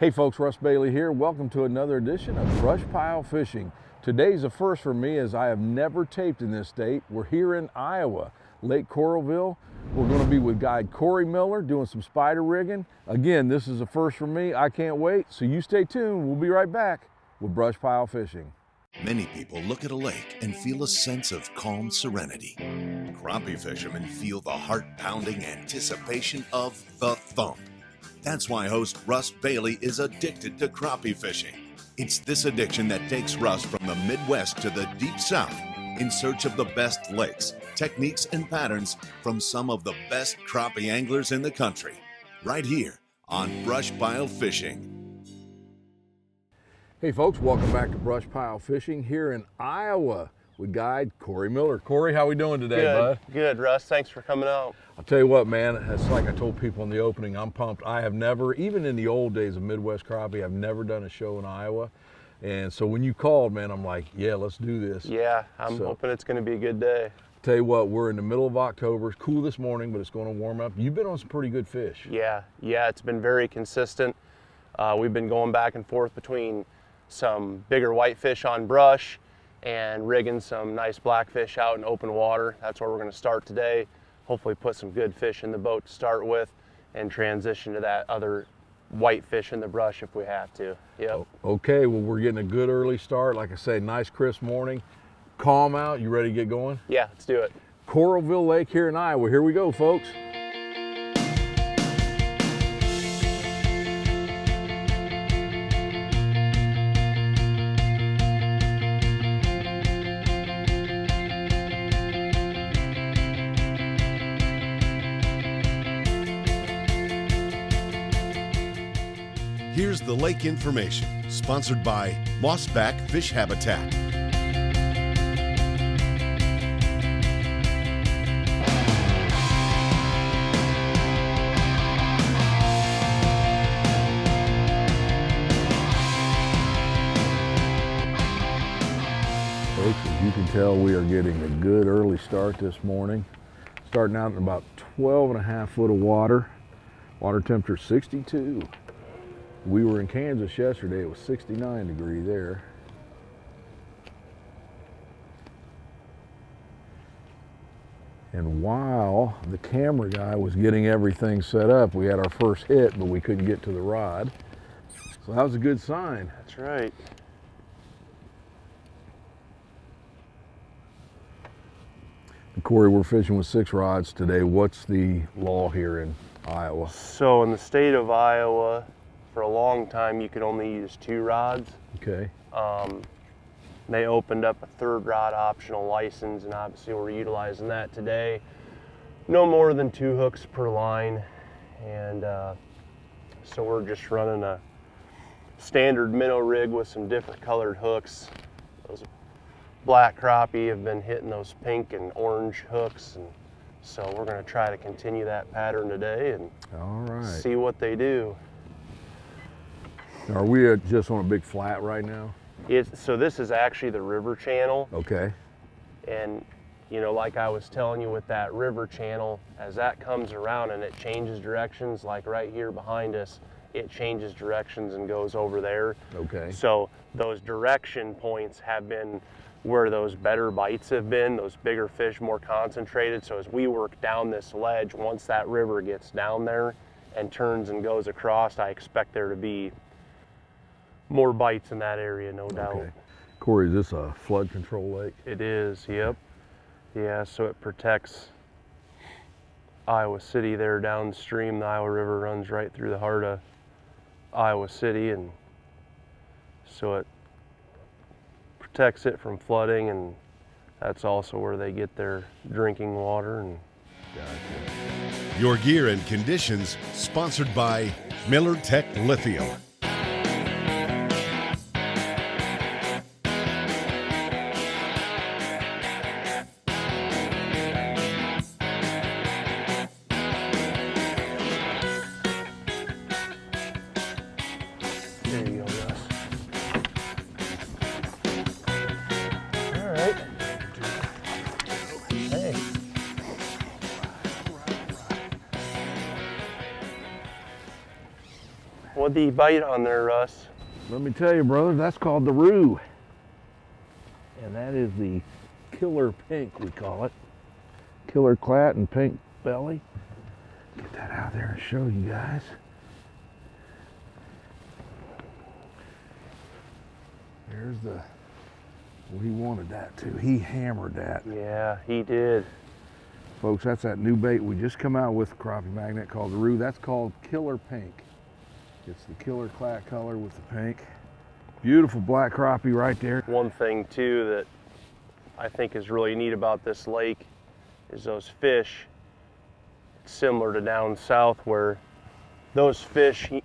Hey folks, Russ Bailey here. Welcome to another edition of BrushPile Fishing. Today's a first for me as I have never taped in this state. We're here in Iowa, Lake Coralville. We're going to be with guide Korey Miller doing some spider rigging. Again, this is a first for me. I can't wait. So you stay tuned. We'll be right back with BrushPile Fishing. Many people look at a lake and feel a sense of calm serenity. Crappie fishermen feel the heart-pounding anticipation of the thump. That's why host Russ Bailey is addicted to crappie fishing. It's this addiction that takes Russ from the Midwest to the Deep South in search of the best lakes, techniques, and patterns from some of the best crappie anglers in the country. Right here on BrushPile Fishing. Hey folks, welcome back to BrushPile Fishing here in Iowa with guide Korey Miller. Korey, how we doing today, bud? Good, Russ. Thanks for coming out. I'll tell you what, man, it's like I told people in the opening, I'm pumped. I have never, even in the old days of Midwest crappie, I've never done a show in Iowa. And so when you called, man, I'm like, yeah, let's do this. Yeah, I'm hoping it's going to be a good day. Tell you what, we're in the middle of October. It's cool this morning, but it's going to warm up. You've been on some pretty good fish. Yeah, it's been very consistent. We've been going back and forth between some bigger whitefish on brush and rigging some nice blackfish out in open water. That's where we're going to start today. Hopefully put some good fish in the boat to start with and transition to that other whitefish in the brush if we have to. Yep. Okay, well, we're getting a good early start. Like I say, nice crisp morning. Calm out. You ready to get going? Yeah, let's do it. Coralville Lake here in Iowa. Here we go, folks. Here's the lake information, sponsored by Mossback Fish Habitat. Folks, as you can tell, we are getting a good early start this morning. Starting out in about 12.5 foot of water. Water temperature 62. We were in Kansas yesterday, it was 69 degrees there. And while the camera guy was getting everything set up, we had our first hit, but we couldn't get to the rod. So that was a good sign. That's right. Korey, we're fishing with 6 rods today. What's the law here in Iowa? So in the state of Iowa, for a long time, you could only use 2 rods. Okay. They opened up a 3rd rod optional license, and obviously we're utilizing that today. No more than 2 hooks per line, and so we're just running a standard minnow rig with some different colored hooks. Those black crappie have been hitting those pink and orange hooks, and so we're going to try to continue that pattern today and see what they do. Are we just on a big flat right now? So this is actually the river channel. Okay. And you know, like I was telling you with that river channel, as that comes around and it changes directions, like right here behind us, it changes directions and goes over there. Okay. So those direction points have been where those better bites have been, those bigger fish, more concentrated. So as we work down this ledge, once that river gets down there and turns and goes across, I expect there to be more bites in that area, no doubt. Okay. Korey, is this a flood control lake? It is, yep. Yeah, so it protects Iowa City there downstream. The Iowa River runs right through the heart of Iowa City, and so it protects it from flooding, and that's also where they get their drinking water. And Your gear and conditions, sponsored by Millertech Lithium. there you go, Russ. All right. Hey. What'd he bite on there, Russ? Let me tell you, brother, that's called the roo. And that is the killer pink, we call it. Killer clat and pink belly. Get that out there and show you guys. There's the, well, he wanted that too. He hammered that. Yeah, he did. Folks, that's that new bait we just come out with, crappie magnet called the roo. That's called killer pink. It's the killer clat color with the pink. Beautiful black crappie right there. One thing too that I think is really neat about this lake is those fish, similar to down south where those fish, you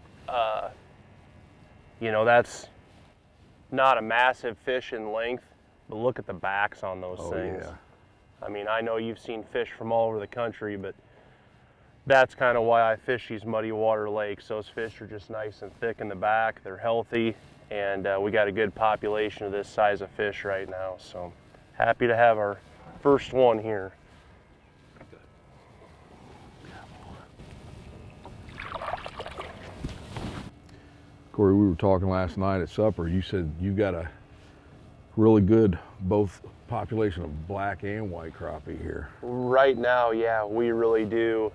know, that's not a massive fish in length, but look at the backs on those things. Yeah. I mean, I know you've seen fish from all over the country, but that's kind of why I fish these muddy water lakes. Those fish are just nice and thick in the back, they're healthy, and we got a good population of this size of fish right now. So happy to have our first one here. Corey, we were talking last night at supper. You said you got a really good both population of black and white crappie here. Right now, yeah, we really do.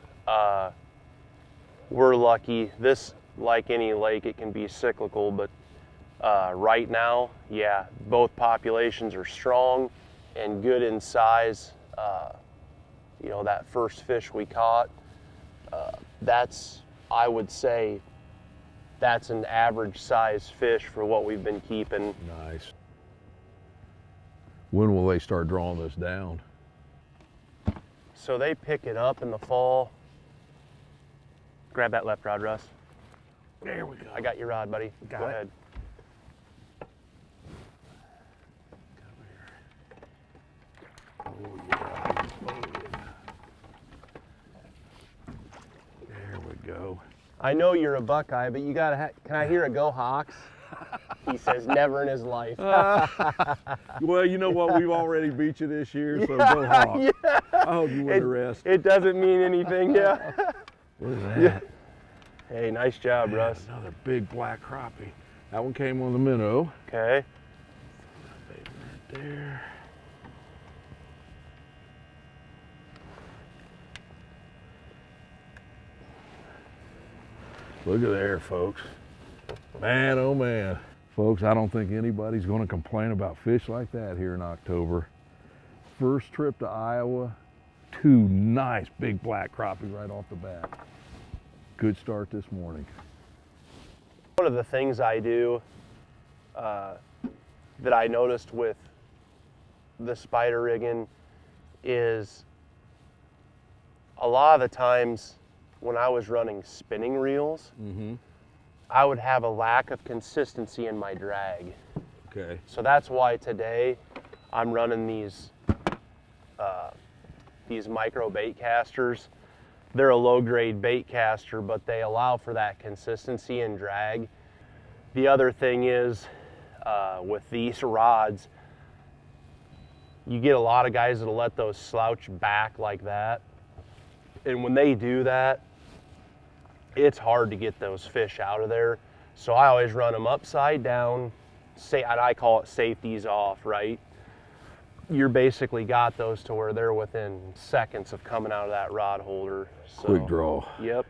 We're lucky. This, like any lake, it can be cyclical, but right now, yeah, both populations are strong and good in size. You know, that first fish we caught, that's, I would say, that's an average size fish for what we've been keeping. Nice. When will they start drawing this down? So they pick it up in the fall. Grab that left rod, Russ. There we go. I got your rod, buddy. Go ahead. Oh yeah. Oh yeah. There we go. I know you're a Buckeye, but you gotta can I hear a go Hawks? He says never in his life. Well, you know what? We've already beat you this year, so go Hawks. Yeah. I hope you win the rest. It doesn't mean anything, yeah. What is that? Yeah. Hey, nice job, Russ. Another big black crappie. That one came on the minnow. Okay. Right there. Look at there, folks. Man, oh man. Folks, I don't think anybody's going to complain about fish like that here in October. First trip to Iowa, two nice big black crappie right off the bat. Good start this morning. One of the things I do that I noticed with the spider rigging is a lot of the times when I was running spinning reels, I would have a lack of consistency in my drag. Okay. So that's why today I'm running these micro bait casters. They're a low grade bait caster, but they allow for that consistency in drag. The other thing is with these rods, you get a lot of guys that'll let those slouch back like that. And when they do that, it's hard to get those fish out of there. So I always run them upside down, and I call it safeties off, right? You're basically got those to where they're within seconds of coming out of that rod holder. So, Quick draw. Yep.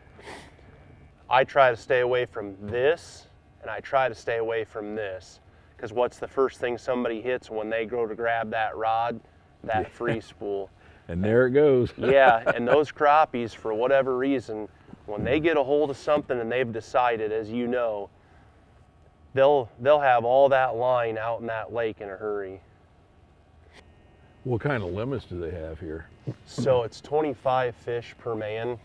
I try to stay away from this, and I try to stay away from this, because what's the first thing somebody hits when they go to grab that rod? That free spool. And there it goes. Yeah, and those crappies, for whatever reason, when they get a hold of something and they've decided, as you know, they'll have all that line out in that lake in a hurry. What kind of limits do they have here? So it's 25 fish per man.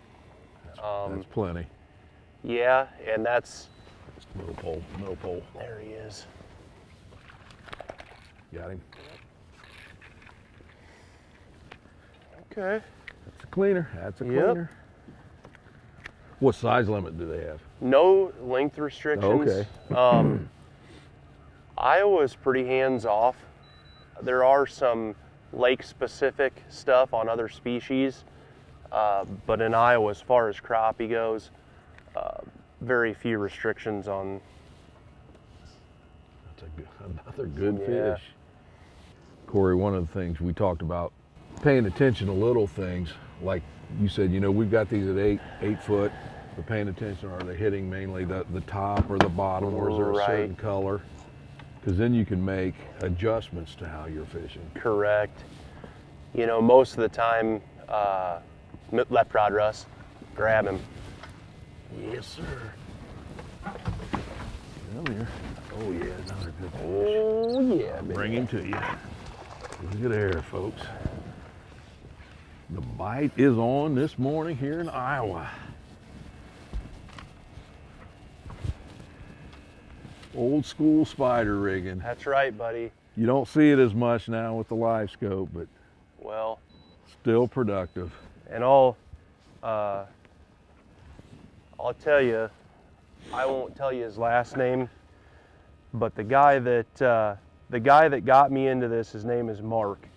That's plenty. Yeah, and that's... No pole, no pole. There he is. Got him. Okay. That's a cleaner. That's a cleaner. What size limit do they have? No length restrictions. Okay. Iowa's pretty hands-off. There are some lake-specific stuff on other species, but in Iowa, as far as crappie goes, very few restrictions on. That's another good Yeah. fish. Corey, one of the things we talked about, paying attention to little things, like you said, you know, we've got these at 8 foot. We're paying attention, are they hitting mainly the top or the bottom, or is there a certain color? Because then you can make adjustments to how you're fishing. Correct. You know, most of the time, left rod, Russ, grab him. Yes, sir. Come here. Oh yeah, another good fish. Oh yeah, baby. Bring him to you. Look at there, folks. The bite is on this morning here in Iowa. Old school spider rigging. That's right, buddy. You don't see it as much now with the live scope, but Well, still productive. and I'll tell you, I won't tell you his last name, but the guy that got me into this, his name is Mark.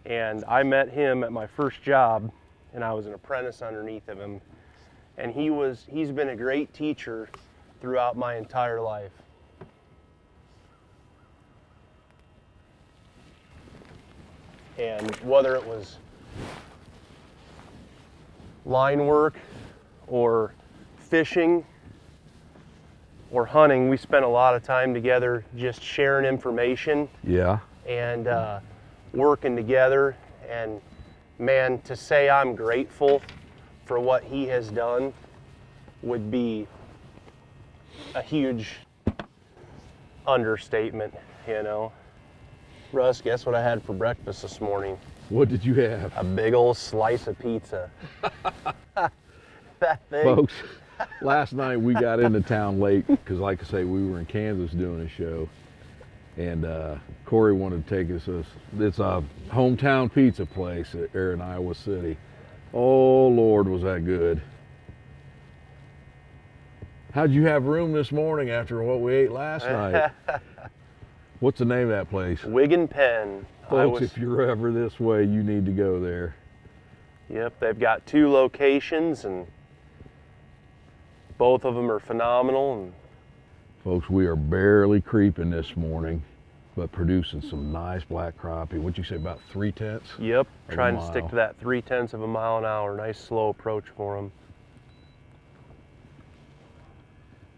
And I met him at my first job, and I was an apprentice underneath of him. And he's been a great teacher throughout my entire life. And whether it was line work or fishing or hunting, we spent a lot of time together just sharing information Yeah. and working together. And man, to say I'm grateful for what he has done would be a huge understatement, you know. Russ, guess what I had for breakfast this morning? What did you have? A big old slice of pizza. That thing. Folks, last night we got into town late because, like I say, we were in Kansas doing a show, and Corey wanted to take us. It's a hometown pizza place there in Iowa City. Oh Lord, was that good! How'd you have room this morning after what we ate last night? What's the name of that place? Wig and Pen. Folks, if you're ever this way, you need to go there. Yep, they've got 2 locations, and both of them are phenomenal. And Folks, we are barely creeping this morning, but producing some nice black crappie. What'd you say, about 3/10? yep, a trying to mile. stick to that 3/10 of a mile an hour. Nice slow approach for them.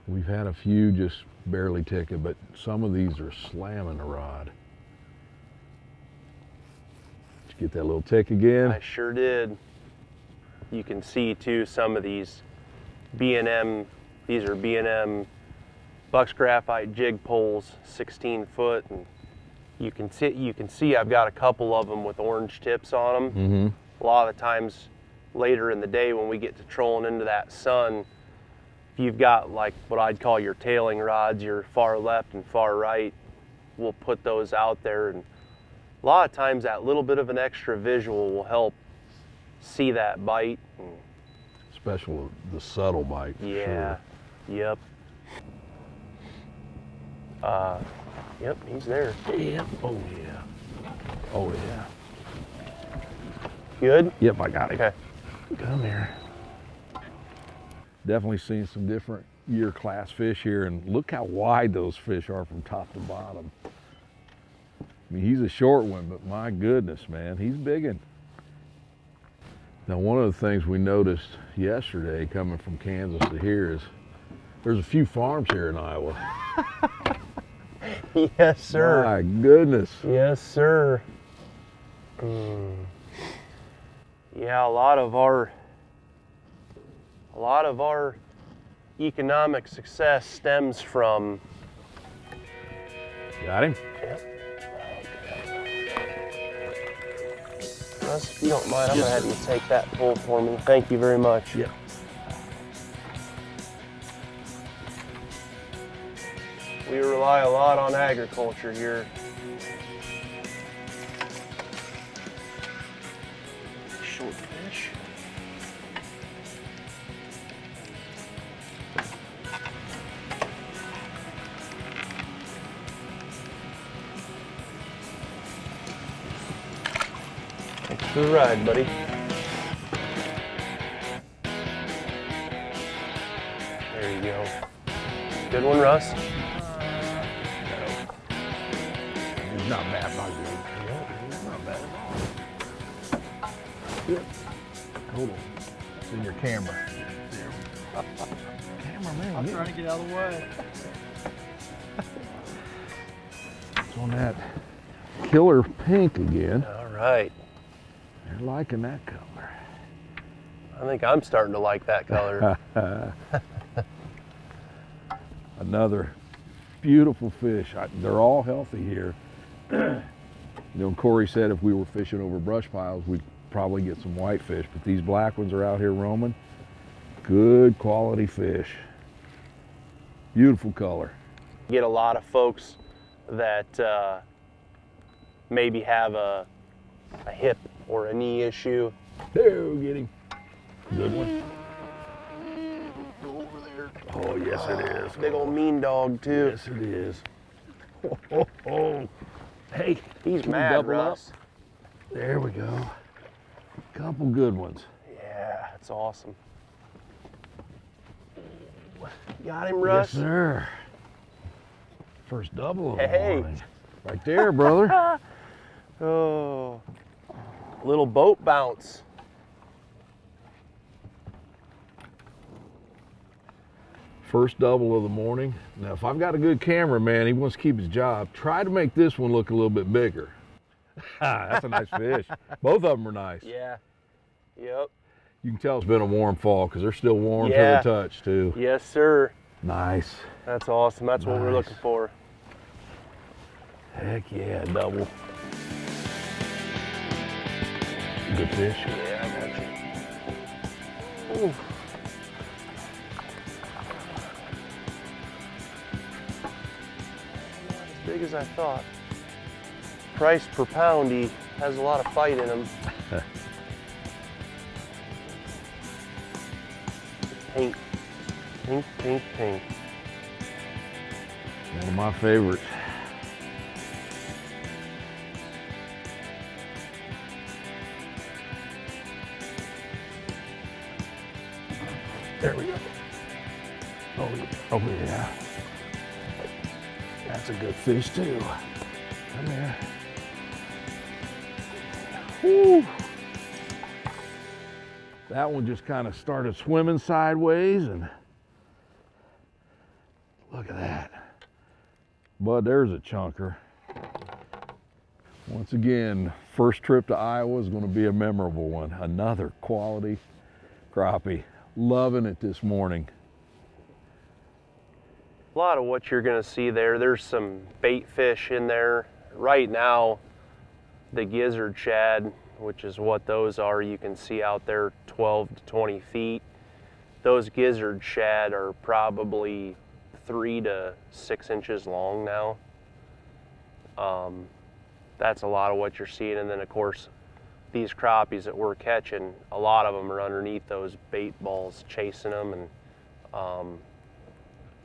We've had a few just barely ticking, but some of these are slamming the rod. Did you get that little tick again? I sure did. You can see too some of these B&M, these are B&M Bucks Graphite jig poles, 16 foot, and you can see I've got a couple of them with orange tips on them. Mm-hmm. A lot of the times later in the day when we get to trolling into that sun, if you've got like what I'd call your tailing rods, your far left and far right, we'll put those out there, and a lot of times that little bit of an extra visual will help see that bite. Special, the subtle bite. For Yeah, yep. Yep, he's there. Sure. Yep. Oh yeah. Oh yeah. Good? Yep, I got it. Okay. Come here. Definitely seen some different year class fish here, and look how wide those fish are from top to bottom. I mean, he's a short one, but my goodness, man, he's biggin'. Now, one of the things we noticed yesterday coming from Kansas to here is there's a few farms here in Iowa. Yes, sir. My goodness. Yes, sir. Yeah, a lot of our economic success stems from. Got him? Yep. Russ, if you don't mind, I'm gonna have you take that pull for me. Thank you very much. Yeah. We rely a lot on agriculture here. Short fish. Thanks for the ride, buddy. Good one, Russ? It's not bad, not good. It's not bad at all. Good. Hold on. It's in your camera. Cameraman. I'm trying to get out of the way. It's on that killer pink again. All right. They're liking that color. I think I'm starting to like that color. Another beautiful fish. They're all healthy here. You know, Corey said if we were fishing over brush piles, we'd probably get some whitefish, but these black ones are out here roaming. Good quality fish. Beautiful color. Get a lot of folks that maybe have a hip or a knee issue. There, get him. Good one. Over there. Oh, yes it is. Big old mean dog too. Yes it is. Oh. Hey, He's can we mad, double up? Russ. There we go. Couple good ones. Yeah, that's awesome. Got him, Russ? Yes, sir. First double of the Hey. morning. Right there, brother. Oh, little boat bounce. First double of the morning. Now, if I've got a good cameraman, he wants to keep his job, try to make this one look a little bit bigger. That's a nice fish. Both of them are nice. Yeah. Yep. You can tell it's been a warm fall because they're still warm Yeah. to the touch, too. Yes, sir. Nice. That's awesome. That's what we're Nice. looking for. Heck yeah, double. Good fish. Yeah, I got you. Ooh. Not as big as I thought. Price per pound, he has a lot of fight in him. Pink, pink, pink, pink. One of my favorites. There we go. Oh yeah. That's a good fish too. Come here. Whew. That one just kind of started swimming sideways, and look at that. Bud, there's a chunker. Once again, first trip to Iowa is going to be a memorable one. Another quality crappie. Loving it this morning. A lot of what you're gonna see there's some bait fish in there. Right now, the gizzard shad, which is what those are, you can see out there 12 to 20 feet. Those gizzard shad are probably 3 to 6 inches long now. That's a lot of what you're seeing. And then of course, these crappies that we're catching, a lot of them are underneath those bait balls chasing them. And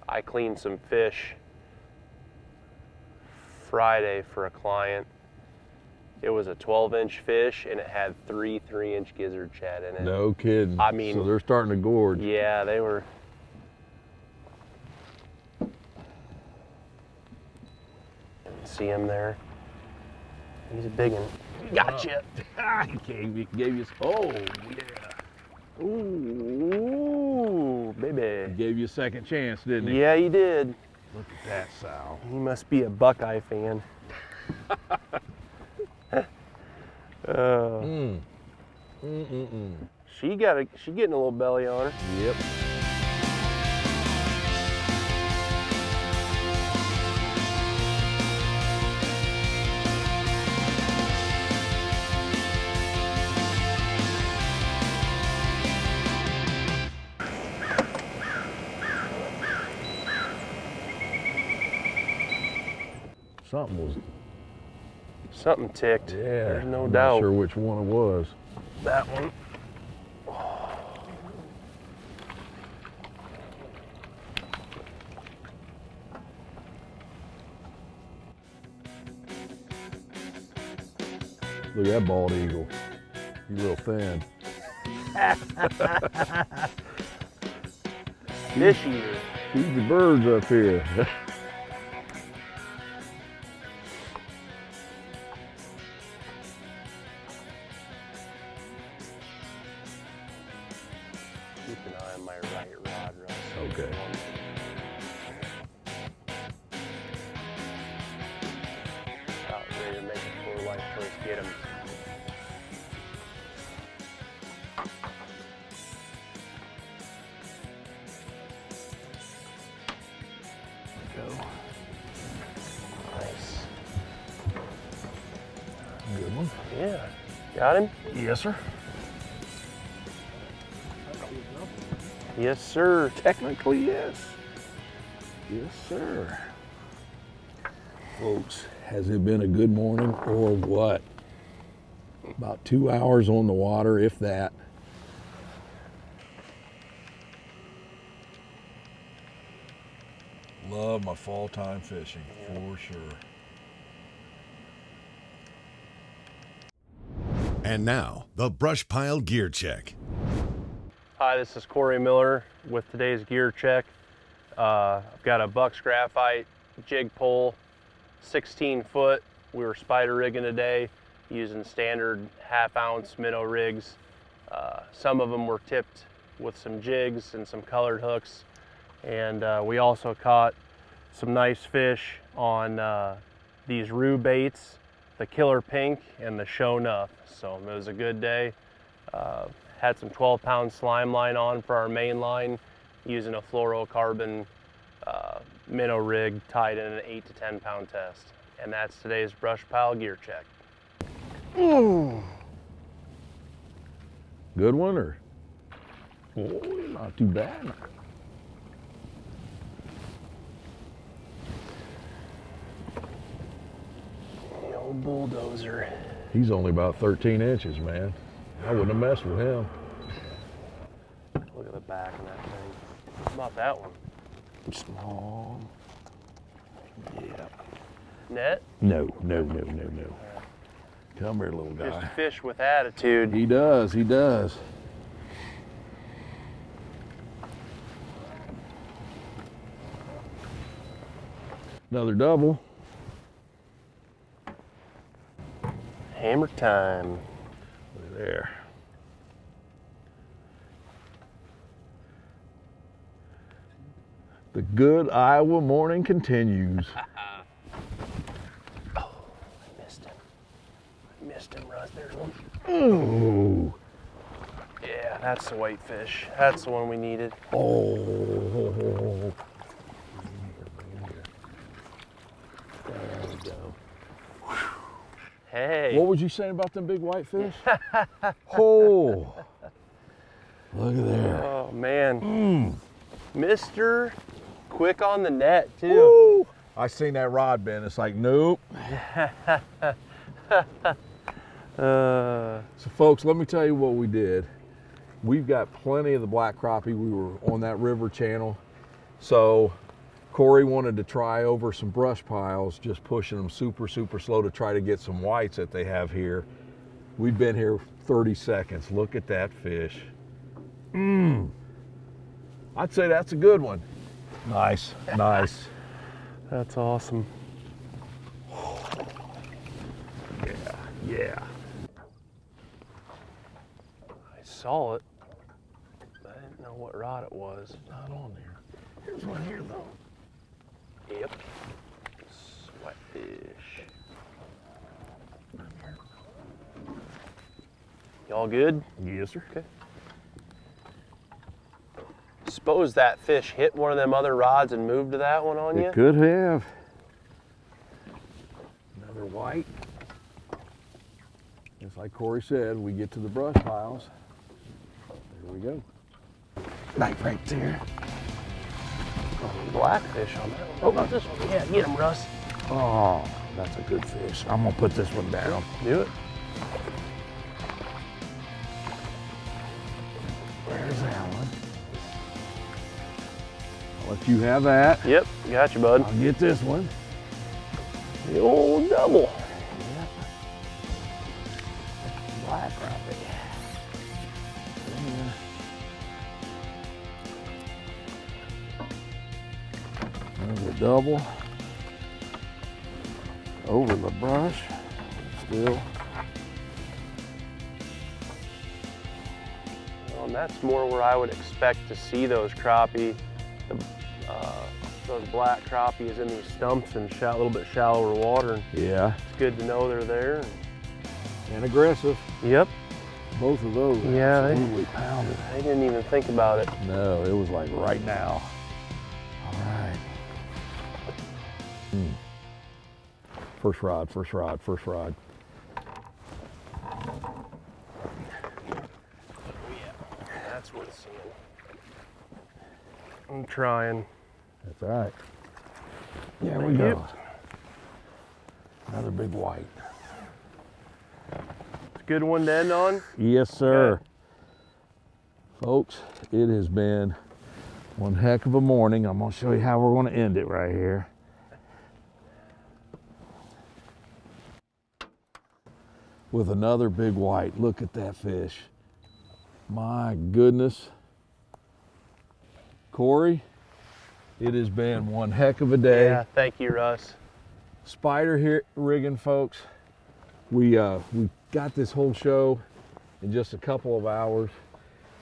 I cleaned some fish Friday for a client. It was a 12-inch fish and it had 3 3-inch gizzard shad in it. No kidding. I mean, so they're starting to gorge. Yeah, they were. See him there? He's a big one. Gotcha. He gave you, oh yeah. Ooh, baby. He gave you a second chance, didn't he? Yeah, he did. Look at that sow. He must be a Buckeye fan. She getting a little belly on her. Yep. Something ticked. Yeah. There's no I'm doubt. Not sure which one it was. That one. Look at that bald eagle. He's real thin. Fish eater. Feed the birds up here. Keep an eye on my right rod, Russ. Okay. About ready to make a 4 light choice, get him. Go. Nice. Good one. Yeah. Got him? Yes, sir. Yes, sir. Technically, yes. Yes, sir. Folks, has it been a good morning or what? About 2 hours on the water, if that. Love my fall time fishing, for sure. And now, the BrushPile Gear Check. Hi, this is Korey Miller with today's gear check. I've got a Bucks Graphite jig pole, 16 foot. We were spider rigging today using standard 1/2 ounce minnow rigs. Some of them were tipped with some jigs and some colored hooks. And we also caught some nice fish on these rue baits, the Killer Pink and the Show Nuff. So it was a good day. Had some 12-pound slime line on for our main line using a fluorocarbon minnow rig tied in an 8 to 10 pound test. And that's today's BrushPile gear check. Good one, or? Oh, not too bad. The old bulldozer. He's only about 13 inches, man. I wouldn't have messed with him. Look at the back of that thing. How about that one? Small. Yeah. Net? No. Come here, little Just guy. fish with attitude. He does. Another double. Hammer time. Look there. The good Iowa morning continues. Oh, I missed him. Russ. There's one. Ooh. Yeah, that's the whitefish. That's the one we needed. Oh. There we go. Hey. What was you saying about them big whitefish? Oh. Look at there. Oh, man. Mr. Quick on the net, too. Woo. I seen that rod bend. It's like, nope. So folks, let me tell you what we did. We've got plenty of the black crappie. We were on that river channel. So Korey wanted to try over some brush piles, just pushing them super slow to try to get some whites that they have here. We've been here 30 seconds. Look at that fish. I'd say that's a good one. Nice. That's awesome. Yeah. I saw it, but I didn't know what rod it was. Not on there. Here's one here though. Yep. Whitefish. Y'all good? Yes, sir. Okay. Suppose that fish hit one of them other rods and moved to that one on you? It could have. Another white. Just like Korey said, we get to the brush piles. There we go. Knife right there. Blackfish on that one. Oh, about this one. Yeah, get him, Russ. Oh, that's a good fish. I'm gonna put this one down. Do it. There's that one. I'll let you have that. Yep, got you, bud. I'll get this one. The old double. Yep. Black crappie. Yeah. There's a double over the brush, still. Well, and that's more where I would expect to see those crappie. Those black crappie is in these stumps and a little bit shallower water. And Yeah. it's good to know they're there. And aggressive. Yep. Both of those Yeah, absolutely pounded. I didn't even think about it. No, it was like right now. All right. First rod, first rod, first rod. That's worth seeing. I'm trying. That's all right. There we go. Another big white. It's a good one to end on. Yes, sir. Okay. Folks, it has been one heck of a morning. I'm gonna show you how we're gonna end it right here. With another big white. Look at that fish. My goodness. Corey, it has been one heck of a day. Yeah, thank you, Russ. Spider here rigging, folks. We got this whole show in just a couple of hours.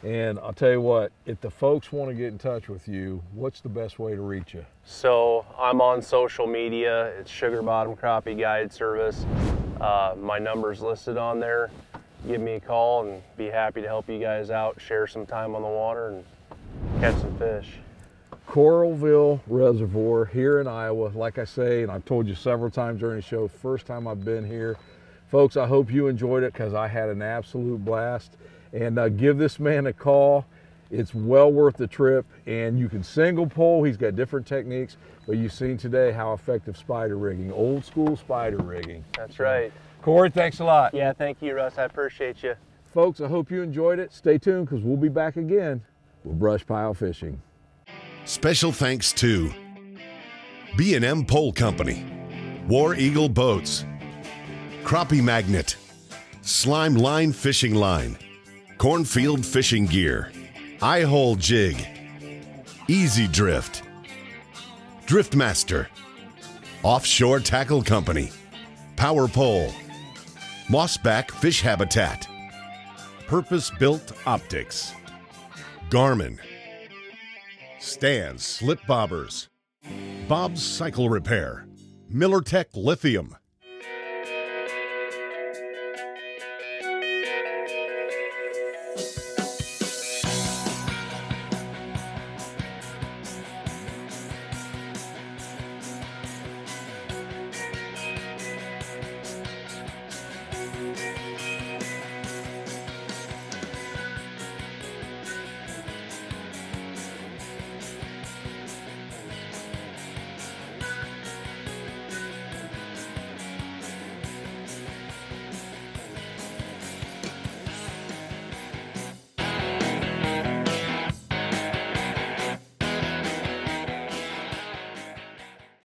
And I'll tell you what, if the folks want to get in touch with you, what's the best way to reach you? So I'm on social media. It's Sugar Bottom Crappie Guide Service. My number's listed on there. Give me a call and be happy to help you guys out, share some time on the water and catch some fish. Coralville Reservoir here in Iowa. Like I say, and I've told you several times during the show, first time I've been here. Folks, I hope you enjoyed it because I had an absolute blast. And give this man a call. It's well worth the trip. And you can single pole. He's got different techniques. But you've seen today how effective spider rigging, old school spider rigging. That's right. Corey, thanks a lot. Yeah, thank you, Russ. I appreciate you. Folks, I hope you enjoyed it. Stay tuned because we'll be back again with BrushPile Fishing. Special thanks to B&M Pole Company, War Eagle Boats, Crappie Magnet, Slime Line Fishing Line, Cornfield Fishing Gear, Eye-Hole Jig, Easy Drift, Driftmaster, Offshore Tackle Company, Power Pole, Mossback Fish Habitat, Purpose Built Optics, Garmin, Stan's Slip Bobbers, Bob's Cycle Repair, Millertech Lithium,